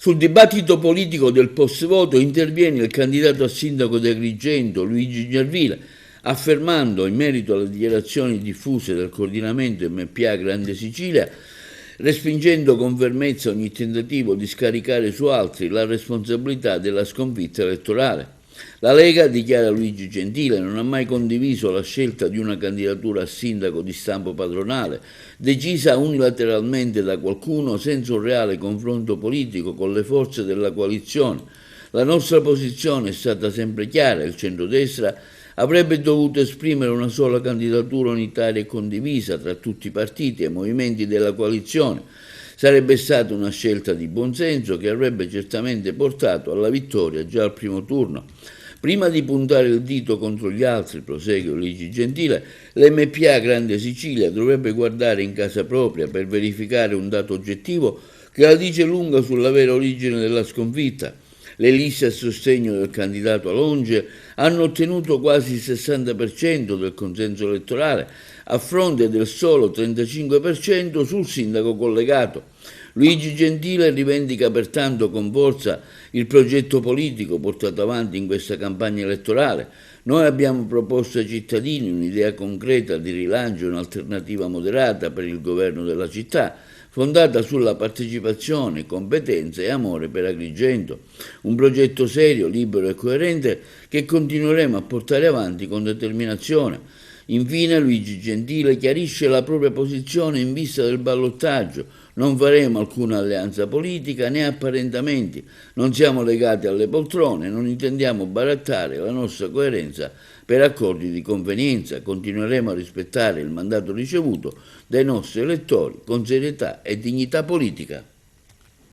Sul dibattito politico del post-voto interviene il candidato a sindaco di Agrigento, Luigi Gervilla, affermando in merito alle dichiarazioni diffuse dal coordinamento MPA Grande Sicilia, respingendo con fermezza ogni tentativo di scaricare su altri la responsabilità della sconfitta elettorale. La Lega, dichiara Luigi Gentile, non ha mai condiviso la scelta di una candidatura a sindaco di stampo padronale, decisa unilateralmente da qualcuno senza un reale confronto politico con le forze della coalizione. La nostra posizione è stata sempre chiara: il centrodestra avrebbe dovuto esprimere una sola candidatura unitaria e condivisa tra tutti i partiti e movimenti della coalizione. Sarebbe stata una scelta di buonsenso che avrebbe certamente portato alla vittoria già al primo turno. Prima di puntare il dito contro gli altri, prosegue Luigi Gentile, l'MPA Grande Sicilia dovrebbe guardare in casa propria per verificare un dato oggettivo che la dice lunga sulla vera origine della sconfitta. Le liste a sostegno del candidato Alonge hanno ottenuto quasi il 60% del consenso elettorale, a fronte del solo 35% sul sindaco collegato. Luigi Gentile rivendica pertanto con forza il progetto politico portato avanti in questa campagna elettorale. Noi abbiamo proposto ai cittadini un'idea concreta di rilancio e un'alternativa moderata per il governo della città, fondata sulla partecipazione, competenza e amore per Agrigento. Un progetto serio, libero e coerente che continueremo a portare avanti con determinazione. Infine Luigi Gentile chiarisce la propria posizione in vista del ballottaggio. Non faremo alcuna alleanza politica né apparentamenti, non siamo legati alle poltrone, non intendiamo barattare la nostra coerenza per accordi di convenienza, continueremo a rispettare il mandato ricevuto dai nostri elettori con serietà e dignità politica.